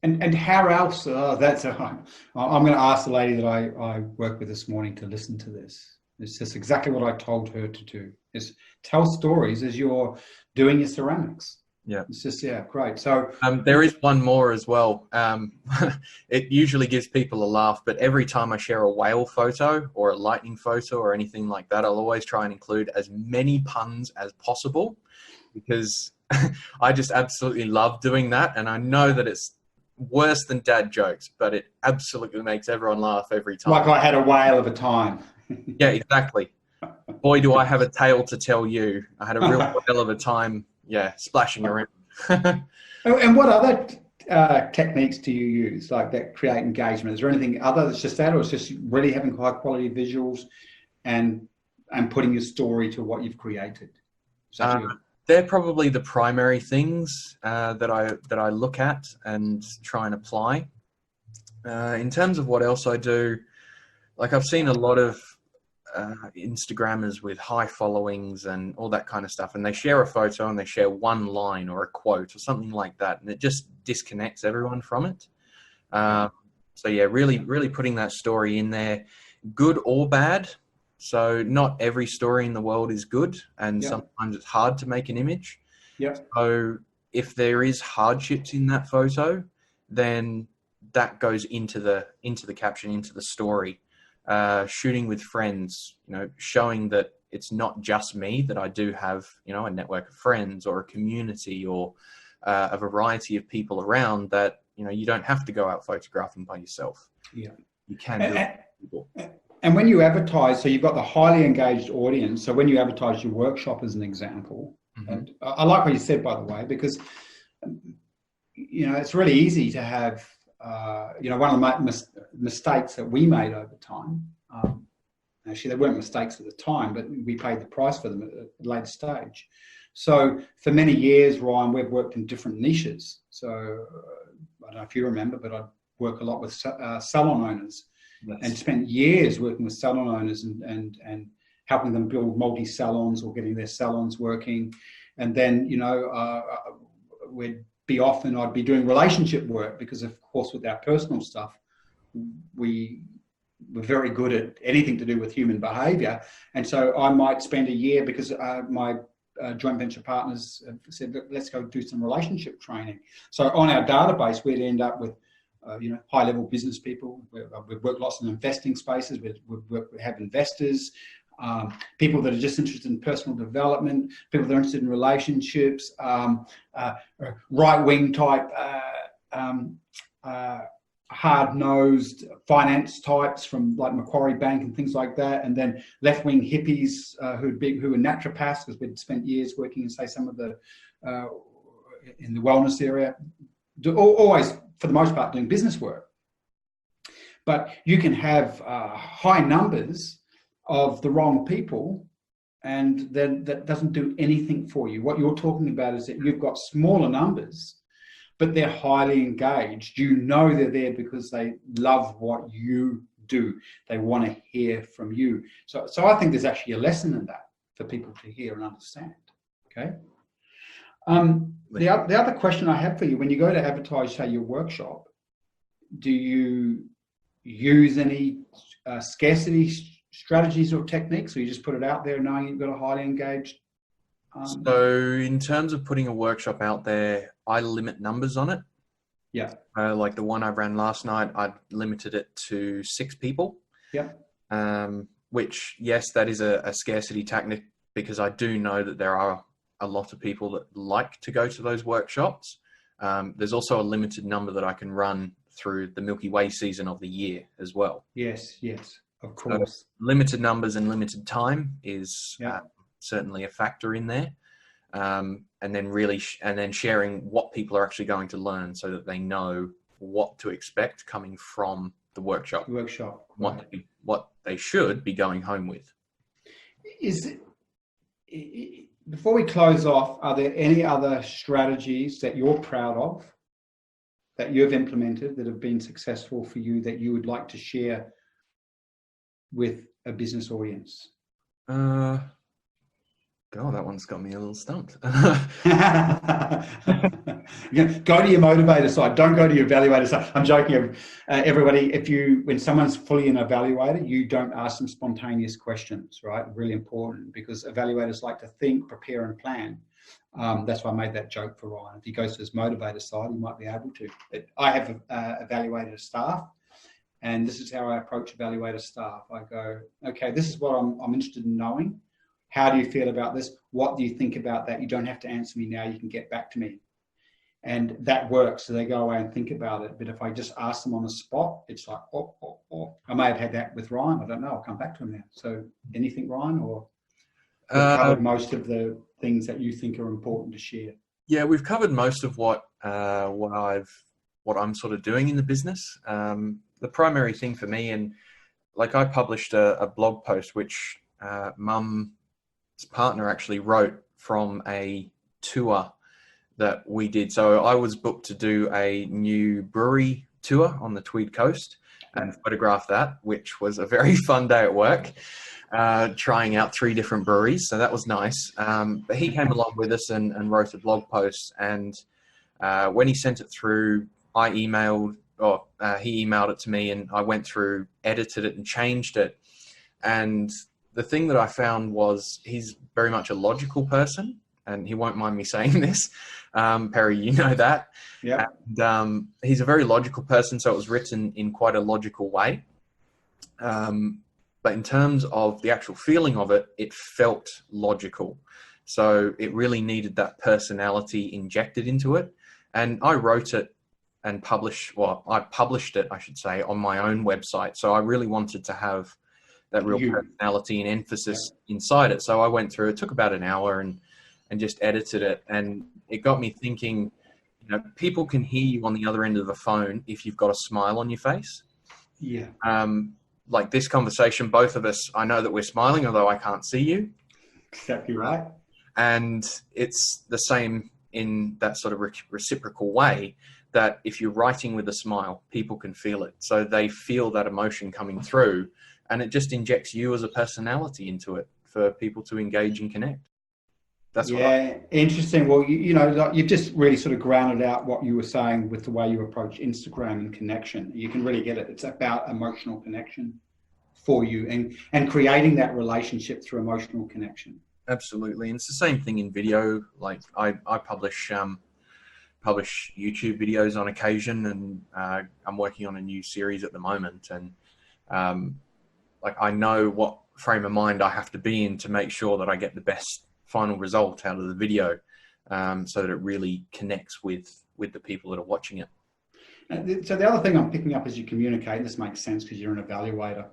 And how else? I'm going to ask the lady that I worked with this morning to listen to this. It's just exactly what I told her to do, is tell stories as you're doing your ceramics. Yeah. It's just, yeah, great. So there is one more as well. It usually gives people a laugh, but every time I share a whale photo or a lightning photo or anything like that, I'll always try and include as many puns as possible, because I just absolutely love doing that. And I know that it's worse than dad jokes, but it absolutely makes everyone laugh every time. Like I had a whale of a time. Yeah, exactly. Boy, do I have a tale to tell you. I had a real whale of a time. Yeah, splashing around. And what other techniques do you use, like that create engagement? Is there anything other that's just that, or it's just really having high quality visuals and putting your story to what you've created? They're probably the primary things that I look at and try and apply. In terms of what else I do, like I've seen a lot of Instagrammers with high followings and all that kind of stuff, and they share a photo and they share one line or a quote or something like that, and it just disconnects everyone from it. So yeah, really putting that story in there, good or bad. So not every story in the world is good, and sometimes it's hard to make an image. So if there is hardships in that photo, then that goes into the caption, into the story. Shooting with friends, showing that it's not just me, that I do have, a network of friends or a community or a variety of people around, that, you don't have to go out photographing by yourself. Yeah. You can do it with people. And when you advertise, so you've got the highly engaged audience. So when you advertise your workshop as an example, and I like what you said, by the way, because, it's really easy to have, one of the mistakes that we made over time, actually they weren't mistakes at the time, but we paid the price for them at a later stage. So for many years, Ryan, we've worked in different niches. So I don't know if you remember, but I work a lot with salon owners. Yes. And spent years working with salon owners and helping them build multi-salons or getting their salons working. And then, we'd be off and I'd be doing relationship work because, of course, with our personal stuff, we were very good at anything to do with human behavior. And so I might spend a year because my joint venture partners said, let's go do some relationship training. So on our database, we'd end up with high-level business people. We've worked lots in investing spaces. We have investors, people that are just interested in personal development, people that are interested in relationships, right-wing type, hard-nosed finance types from like Macquarie Bank and things like that, and then left-wing hippies who were naturopaths, because we'd spent years working in, say, some of the in the wellness area, always, for the most part, doing business work. But you can have high numbers of the wrong people, and then that doesn't do anything for you. What you're talking about is that you've got smaller numbers, but they're highly engaged. They're there because they love what you do. They want to hear from you. So I think there's actually a lesson in that for people to hear and understand. Okay. The other question I have for you, when you go to advertise, say, your workshop, do you use any scarcity strategies or techniques, or you just put it out there knowing you've got a highly engaged? So in terms of putting a workshop out there, I limit numbers on it. Yeah. Like the one I ran last night, I limited it to 6 people. Yeah. Which, yes, that is a scarcity tactic, because I do know that there are a lot of people that like to go to those workshops. There's also a limited number that I can run through the Milky Way season of the year as well. Yes, of course. So limited numbers and limited time is certainly a factor in there. And then sharing what people are actually going to learn, so that they know what to expect coming from the workshop. Right. What they should be going home with. Before we close off, are there any other strategies that you're proud of, that you've implemented, that have been successful for you, that you would like to share with a business audience? God, that one's got me a little stumped. Go to your motivator side. Don't go to your evaluator side. I'm joking, everybody. When someone's fully an evaluator, you don't ask them spontaneous questions, right? Really important, because evaluators like to think, prepare, and plan. That's why I made that joke for Ryan. If he goes to his motivator side, he might be able to. But I have evaluator staff, and this is how I approach evaluator staff. I go, okay, this is what I'm interested in knowing. How do you feel about this? What do you think about that? You don't have to answer me now. You can get back to me. And that works. So they go away and think about it. But if I just ask them on the spot, it's like, oh. I may have had that with Ryan. I don't know. I'll come back to him now. So anything, Ryan, or we've covered most of the things that you think are important to share? Yeah, we've covered most of what I'm sort of doing in the business. The primary thing for me, and like I published a blog post, which Mum's partner actually wrote from a tour that we did. So I was booked to do a new brewery tour on the Tweed Coast and photograph that, which was a very fun day at work, trying out 3 different breweries. So that was nice. But he came along with us and wrote a blog post. And when he sent it through, he emailed it to me, and I went through, edited it and changed it. And the thing that I found was he's very much a logical person, and he won't mind me saying this. Perry, you know that. Yeah. And he's a very logical person, so it was written in quite a logical way. But in terms of the actual feeling of it, it felt logical. So it really needed that personality injected into it. And I wrote it and I published it, I should say, on my own website. So I really wanted to have that real personality and emphasis inside it. So I went through, it took about an hour and just edited it. And it got me thinking, people can hear you on the other end of the phone if you've got a smile on your face. Yeah. Like this conversation, both of us, I know that we're smiling, although I can't see you. Exactly right. And it's the same in that sort of reciprocal way, that if you're writing with a smile, people can feel it. So they feel that emotion coming through, and it just injects you as a personality into it for people to engage and connect. That's interesting. Well, you've just really sort of grounded out what you were saying with the way you approach Instagram and connection. You can really get it. It's about emotional connection for you, and creating that relationship through emotional connection. Absolutely. And it's the same thing in video. Like I publish YouTube videos on occasion, and I'm working on a new series at the moment. And like I know what frame of mind I have to be in to make sure that I get the best final result out of the video, so that it really connects with the people that are watching it. So the other thing I'm picking up as you communicate, this makes sense because you're an evaluator,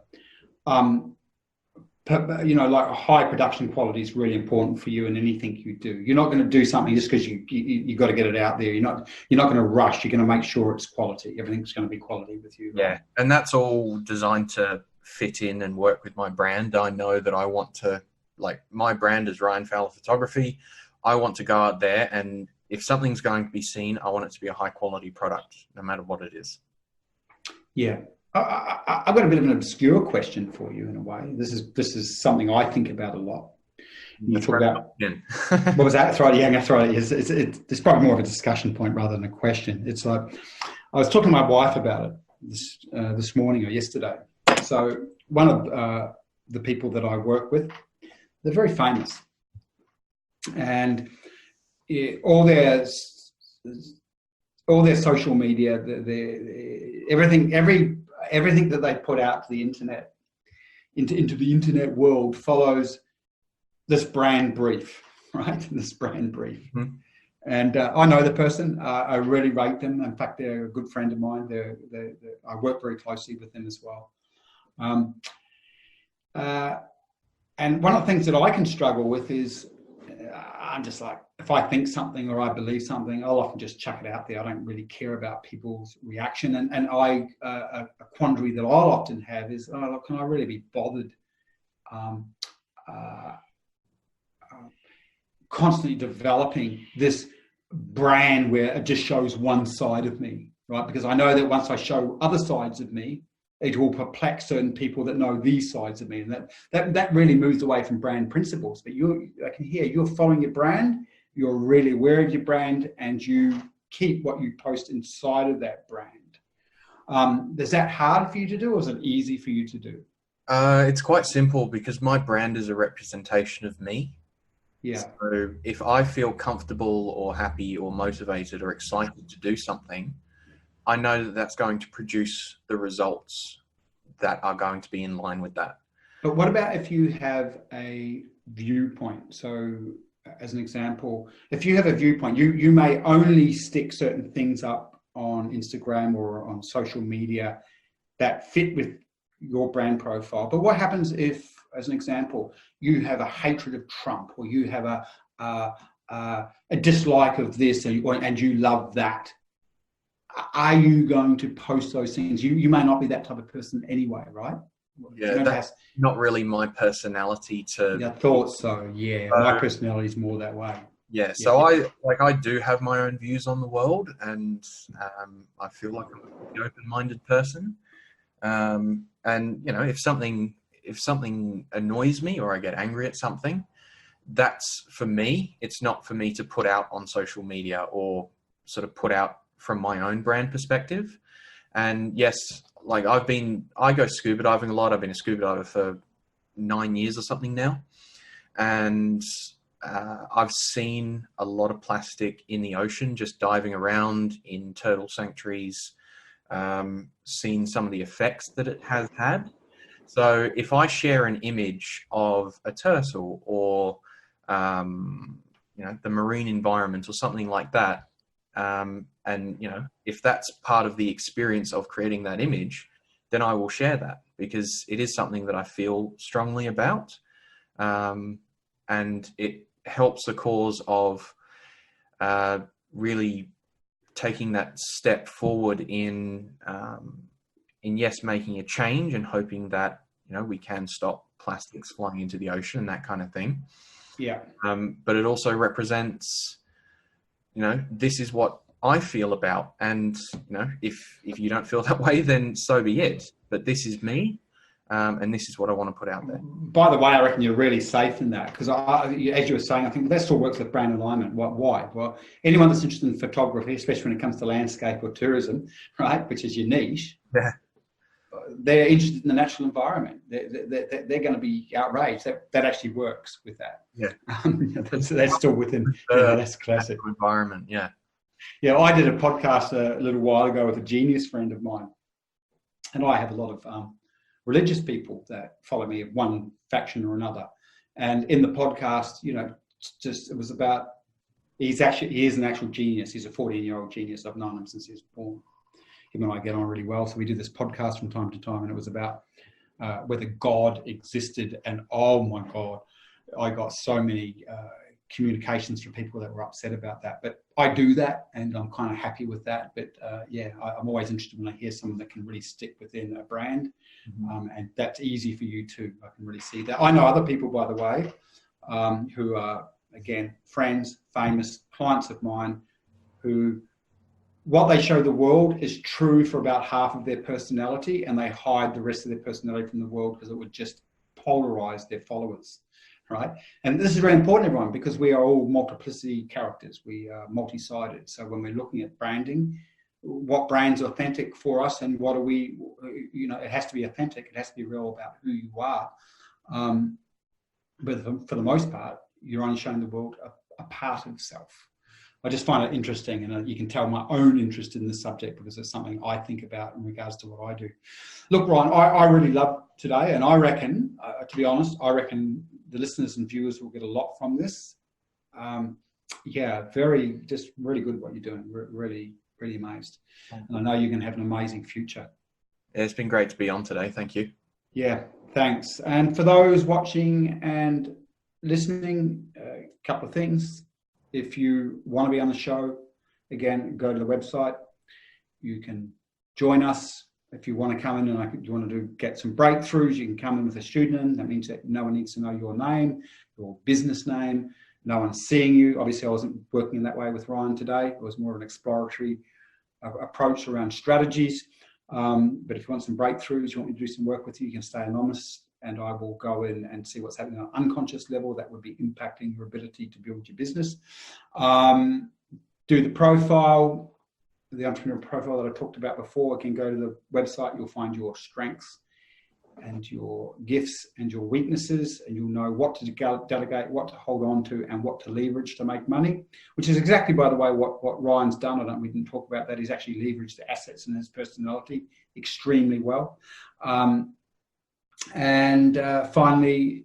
like a high production quality is really important for you in anything you do. You're not going to do something just because you got to get it out there. You're not going to rush. You're going to make sure it's quality. Everything's going to be quality with you. Right? Yeah, and that's all designed to fit in and work with my brand. I know that I want to, like, my brand is Ryan Fowler Photography. I want to go out there, and if something's going to be seen, I want it to be a high quality product, no matter what it is. Yeah. I've got a bit of an obscure question for you in a way. This is something I think about a lot. You talk about what was that? That's right. Yeah, that's right. It's probably more of a discussion point rather than a question. It's like I was talking to my wife about it this morning or yesterday. So one of the people that I work with, they're very famous, and all their social media, everything that they put out to the internet, into the internet world, follows this brand brief, right? This brand brief. Mm-hmm. And I know the person. I really rate them. In fact, they're a good friend of mine. I work very closely with them as well. And one of the things that I can struggle with is I'm just like, if I think something or I believe something, I'll often just chuck it out there. I don't really care about people's reaction. And a quandary that I'll often have is, can I really be bothered uh, constantly developing this brand where it just shows one side of me, right? Because I know that once I show other sides of me, it will perplex certain people that know these sides of me, and that really moves away from brand principles. But I can hear you're following your brand, you're really aware of your brand, and you keep what you post inside of that brand. Is that hard for you to do, or is it easy for you to do? It's quite simple because my brand is a representation of me. Yeah. So if I feel comfortable or happy or motivated or excited to do something, I know that that's going to produce the results that are going to be in line with that. But what about if you have a viewpoint? So as an example, if you have a viewpoint, you may only stick certain things up on Instagram or on social media that fit with your brand profile. But what happens if, as an example, you have a hatred of Trump, or you have a dislike of this, and you love that? Are you going to post those things? You may not be that type of person anyway, right? Yeah, that's not really my personality to... I thought so, yeah. My personality is more that way. Yeah, so I do have my own views on the world, and I feel like I'm an open-minded person. And if something annoys me or I get angry at something, that's for me. It's not for me to put out on social media or sort of put out from my own brand perspective. And yes, like I go scuba diving a lot. I've been a scuba diver for 9 years or something now. And I've seen a lot of plastic in the ocean, just diving around in turtle sanctuaries, seen some of the effects that it has had. So if I share an image of a turtle or, the marine environment or something like that, and, if that's part of the experience of creating that image, then I will share that because it is something that I feel strongly about. And it helps the cause of really taking that step forward in yes, making a change and hoping that, we can stop plastics flying into the ocean and that kind of thing. Yeah. But it also represents, this is what I feel about. And, if you don't feel that way, then so be it. But this is me. And this is what I want to put out there. By the way, I reckon you're really safe in that because, as you were saying, I think that still works with brand alignment. Why? Well, anyone that's interested in photography, especially when it comes to landscape or tourism, right, which is your niche, they're interested in the natural environment. They're going to be outraged. That actually works with that. Yeah, that's still within. That's classic environment. Yeah. Yeah, I did a podcast a little while ago with a genius friend of mine, and I have a lot of religious people that follow me of one faction or another. And in the podcast, it was about, he is an actual genius. He's a 14-year-old genius. I've known him since he was born. Him and I get on really well. So we do this podcast from time to time, and it was about whether God existed. And oh my God, I got so many communications from people that were upset about that. But I do that, and I'm kind of happy with that. But I'm always interested when I hear someone that can really stick within a brand. Mm-hmm. And that's easy for you too. I can really see that. I know other people, by the way, who are, again, friends, famous clients of mine, who what they show the world is true for about half of their personality, and they hide the rest of their personality from the world because it would just polarize their followers. Right. And this is very important, everyone, because we are all multiplicity characters. We are multi-sided. So when we're looking at branding, what brand's authentic for us and what are we, it has to be authentic. It has to be real about who you are. But for the most part, you're only showing the world a part of self. I just find it interesting, and you can tell my own interest in this subject because it's something I think about in regards to what I do. Look, Ryan, I really love today, and I reckon, to be honest, the listeners and viewers will get a lot from this. Just really good what you're doing. Really, really amazed. And I know you're going to have an amazing future. Yeah, it's been great to be on today. Thank you. Yeah, thanks. And for those watching and listening, a couple of things. If you want to be on the show, again, go to the website. You can join us If you want to come in and you want to get some breakthroughs, you can come in with a student. That means that no one needs to know your name, your business name. No one's seeing you. Obviously, I wasn't working in that way with Ryan today. It was more of an exploratory approach around strategies. But if you want some breakthroughs, you want me to do some work with you, you can stay anonymous, and I will go in and see what's happening on an unconscious level that would be impacting your ability to build your business. Do the profile, the entrepreneurial profile that I talked about before. Again, go to the website, you'll find your strengths and your gifts and your weaknesses, and you'll know what to delegate, what to hold on to, and what to leverage to make money, which is exactly, by the way, what Ryan's done. We didn't talk about that. He's actually leveraged the assets in his personality extremely well. Finally,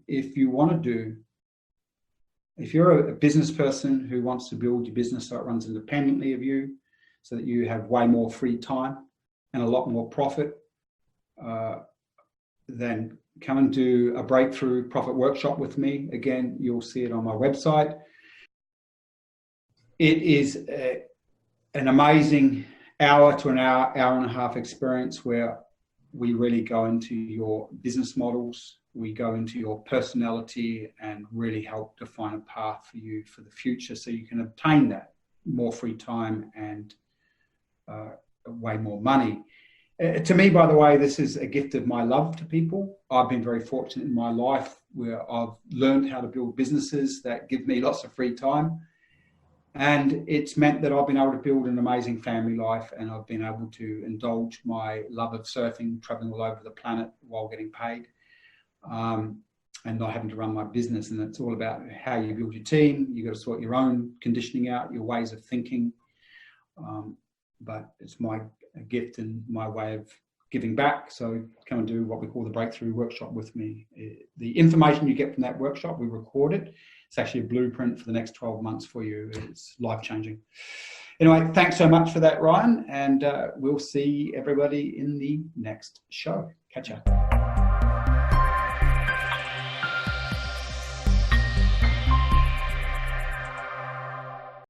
if you're a business person who wants to build your business so it runs independently of you, so that you have way more free time and a lot more profit, then come and do a breakthrough profit workshop with me. Again, you'll see it on my website. It is an amazing hour to an hour and a half experience where we really go into your business models, we go into your personality, and really help define a path for you for the future so you can obtain that more free time and way more money. To me, by the way, this is a gift of my love to people. I've been very fortunate in my life where I've learned how to build businesses that give me lots of free time. And it's meant that I've been able to build an amazing family life, and I've been able to indulge my love of surfing, traveling all over the planet while getting paid, and not having to run my business. And it's all about how you build your team. You've got to sort your own conditioning out, your ways of thinking. But it's my gift and my way of giving back. So come and do what we call the breakthrough workshop with me. The information you get from that workshop, we record it. It's actually a blueprint for the next 12 months for you. It's life-changing. Anyway, thanks so much for that, Ryan. And we'll see everybody in the next show. Catch ya.